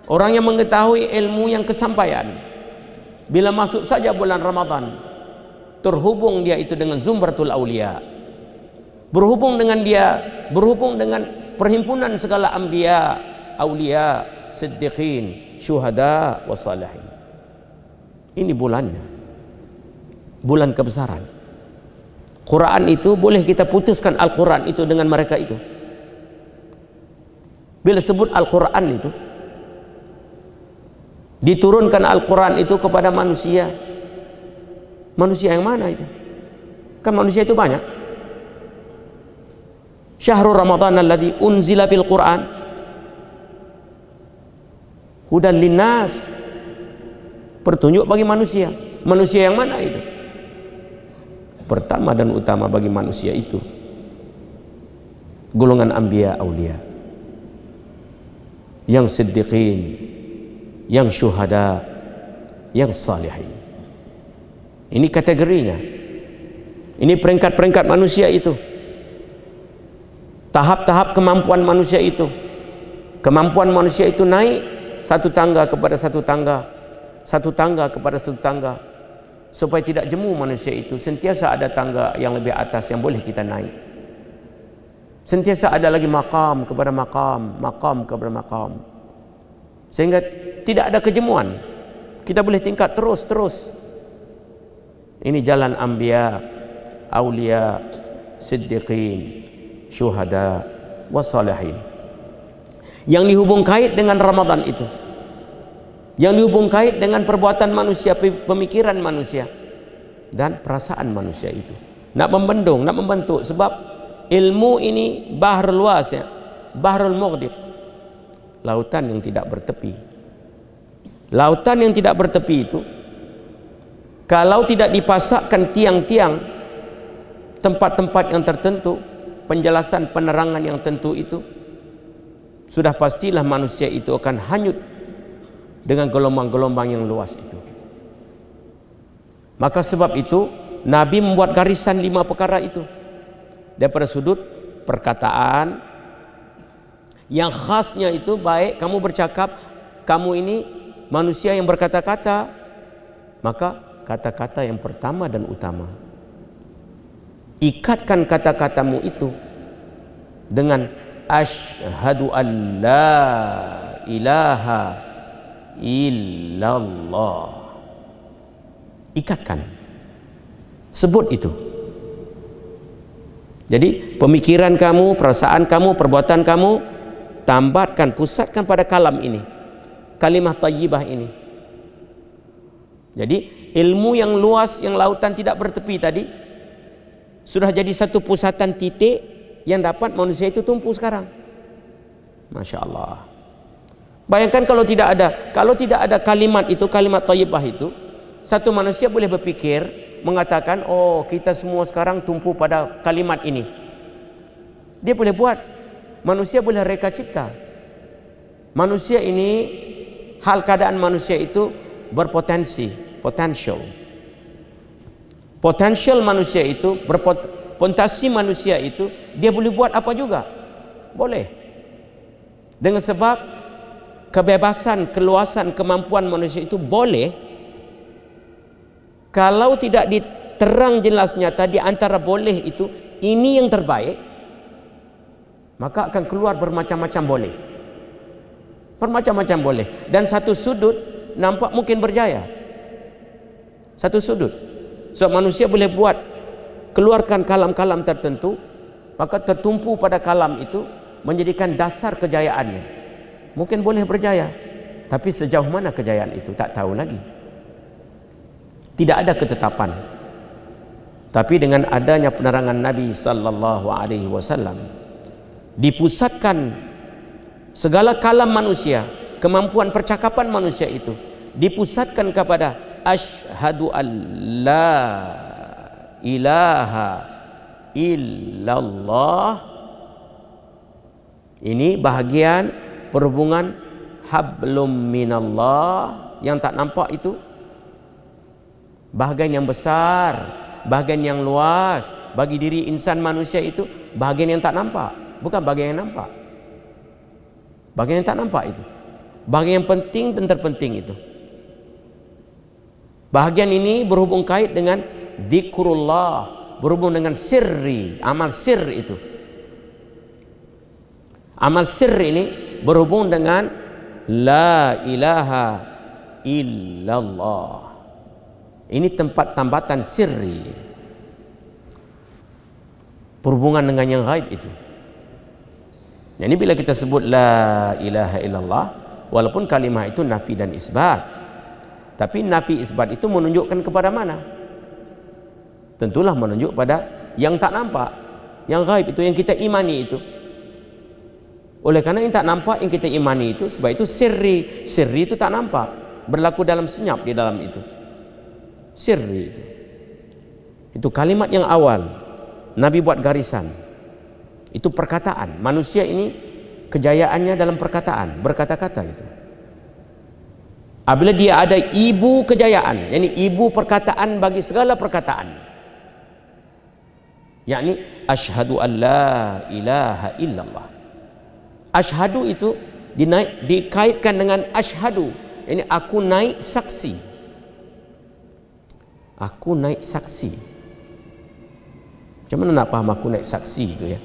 Orang yang mengetahui ilmu yang kesampaian, bila masuk saja bulan Ramadan, terhubung dia itu dengan Zumratul Aulia, berhubung dengan perhimpunan segala anbiya, aulia, siddiqin, syuhada, wassalihin. Ini bulannya, bulan kebesaran. Quran itu boleh kita putuskan Al-Quran itu dengan mereka itu. Bila sebut Al-Quran itu, diturunkan Al-Quran itu kepada manusia. Manusia yang mana itu? Kan manusia itu banyak. Syahrul Ramadan alladzi unzila fil Quran hudan linnas, petunjuk bagi manusia. Manusia yang mana itu? Pertama dan utama bagi manusia itu golongan anbiya aulia, yang siddiqin, yang syuhada, yang salihin. Ini kategorinya. Ini peringkat-peringkat manusia itu. Tahap-tahap kemampuan manusia itu. Kemampuan manusia itu naik satu tangga kepada satu tangga, satu tangga kepada satu tangga, supaya tidak jemu manusia itu. Sentiasa ada tangga yang lebih atas yang boleh kita naik. Sentiasa ada lagi maqam kepada maqam, maqam kepada maqam, sehingga tidak ada kejemuan. Kita boleh tingkat terus. Ini jalan anbiya, aulia, siddiqin, syuhada, wassalihin. Yang dihubung kait dengan Ramadan itu, yang dihubung kait dengan perbuatan manusia, pemikiran manusia dan perasaan manusia itu. Nak membendung, nak membentuk. Sebab ilmu ini bahrul wasi', bahrul mughdiq, lautan yang tidak bertepi. Lautan yang tidak bertepi itu, kalau tidak dipasakkan tiang-tiang, tempat-tempat yang tertentu, penjelasan penerangan yang tentu itu, sudah pastilah manusia itu akan hanyut dengan gelombang-gelombang yang luas itu. Maka sebab itu Nabi membuat garisan 5 perkara itu. Daripada sudut perkataan, yang khasnya itu baik kamu bercakap, kamu ini manusia yang berkata-kata, maka kata-kata yang pertama dan utama, ikatkan kata-katamu itu dengan asyhadu an la ilaha illallah. Ikatkan, sebut itu. Jadi pemikiran kamu, perasaan kamu, perbuatan kamu, tambatkan, pusatkan pada kalam ini, kalimah thayyibah ini. Jadi ilmu yang luas, yang lautan tidak bertepi tadi, sudah jadi satu pusatan titik yang dapat manusia itu tumpu sekarang. Masya Allah. Bayangkan kalau tidak ada kalimat itu, kalimat thayyibah itu, satu manusia boleh berpikir, mengatakan, oh kita semua sekarang tumpu pada kalimat ini. Dia boleh buat. Manusia boleh reka cipta. Manusia ini, hal keadaan manusia itu berpotensi, potential. Potensial manusia itu, berpotensi manusia itu, dia boleh buat apa juga. Boleh. Dengan sebab kebebasan, keluasan, kemampuan manusia itu boleh. Kalau tidak diterang jelasnya tadi antara boleh itu, ini yang terbaik, maka akan keluar bermacam-macam boleh. Bermacam-macam boleh. Dan satu sudut nampak mungkin berjaya. Satu sudut. Sebab manusia boleh buat, keluarkan kalam-kalam tertentu, maka tertumpu pada kalam itu menjadikan dasar kejayaannya. Mungkin boleh berjaya, tapi sejauh mana kejayaan itu tak tahu lagi. Tidak ada ketetapan. Tapi dengan adanya penerangan Nabi sallallahu alaihi wasallam, dipusatkan segala kalam manusia, kemampuan percakapan manusia itu dipusatkan kepada asyhadu an la ilaha illallah. Ini bahagian perhubungan hablum minallah yang tak nampak itu. Bahagian yang besar, bahagian yang luas bagi diri insan manusia itu, bahagian yang tak nampak, bukan bahagian yang nampak. Bahagian yang tak nampak itu. Bahagian yang penting dan terpenting itu. Bahagian ini berhubung kait dengan zikrullah, berhubung dengan sirri, amal sir itu. Amal sir ini berhubung dengan la ilaha illallah. Ini tempat tambatan sirri, berhubungan dengan yang gaib itu. Jadi bila kita sebut la ilaha illallah, walaupun kalimah itu nafi dan isbat, tapi nafi isbat itu menunjukkan kepada mana? Tentulah menunjuk pada yang tak nampak, yang gaib itu, yang kita imani itu. Oleh karena yang tak nampak, yang kita imani itu, sebab itu sirri. Sirri itu tak nampak, berlaku dalam senyap di dalam itu. Sirri itu kalimat yang awal Nabi buat garisan. Itu perkataan. Manusia ini kejayaannya dalam perkataan, berkata-kata itu. Apabila dia ada ibu kejayaan, yakni ibu perkataan bagi segala perkataan, yakni asyhadu an la ilaha illallah. Asyhadu itu dikaitkan dengan asyhadu, yakni aku naik saksi. Aku naik saksi. Macam mana nak faham aku naik saksi itu ya?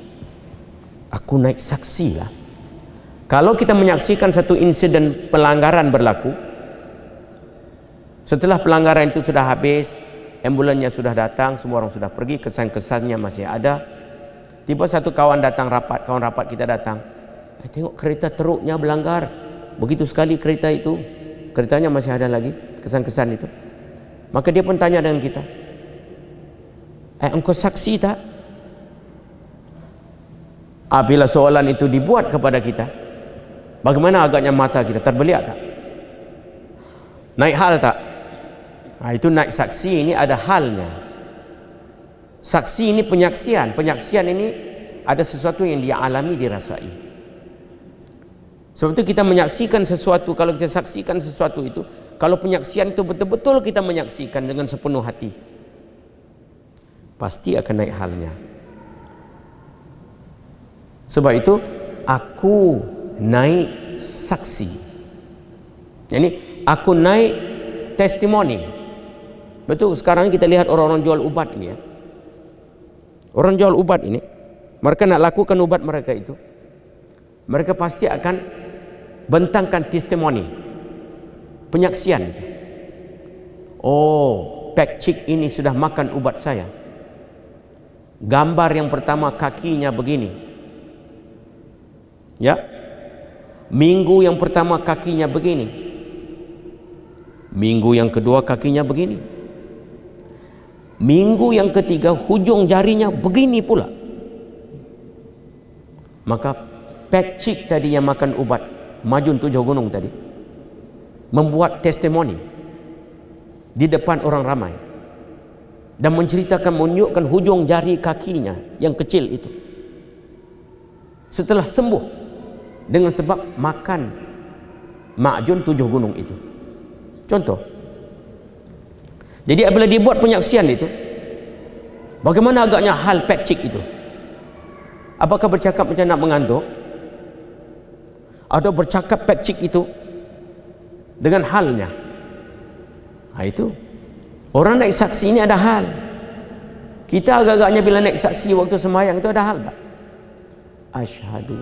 Aku naik saksi lah. Kalau kita menyaksikan satu insiden pelanggaran berlaku, setelah pelanggaran itu sudah habis, ambulannya sudah datang, semua orang sudah pergi, kesan-kesannya masih ada. Tiba satu kawan datang rapat, kawan rapat kita datang. Tengok kereta teruknya berlanggar. Begitu sekali kereta itu, keretanya masih ada lagi, kesan-kesan itu. Maka dia pun tanya dengan kita, engkau saksi tak? Apabila soalan itu dibuat kepada kita, bagaimana agaknya mata kita terbeliak tak? Naik hal tak? Itu naik saksi, ini ada halnya. Saksi ini penyaksian. Penyaksian ini ada sesuatu yang dia alami, dirasai. Sebab itu kita menyaksikan sesuatu. Kalau kita saksikan sesuatu itu, kalau penyaksian itu betul-betul kita menyaksikan dengan sepenuh hati, pasti akan naik halnya. Sebab itu aku naik saksi. Jadi aku naik testimoni. Betul, sekarang kita lihat orang-orang jual ubat ini ya. Orang jual ubat ini, mereka nak lakukan ubat mereka itu, mereka pasti akan bentangkan testimoni, penyaksian itu. Oh, Pak Cik ini sudah makan ubat saya. Gambar yang pertama kakinya begini. Ya. Minggu yang pertama kakinya begini. Minggu yang kedua kakinya begini. Minggu yang ketiga hujung jarinya begini pula. Maka Pak Cik tadi yang makan ubat Majun 7 Gunung tadi membuat testimoni di depan orang ramai dan menceritakan, menunjukkan hujung jari kakinya yang kecil itu setelah sembuh dengan sebab makan Majun 7 Gunung itu. Contoh. Jadi apabila dibuat penyaksian itu, bagaimana agaknya hal Pak Cik itu? Apakah bercakap macam nak mengantuk? Atau bercakap Pak Cik itu dengan halnya? Itu orang naik saksi ini ada hal. Kita agak-agaknya bila naik saksi waktu sembahyang itu ada hal tak? Asyhadu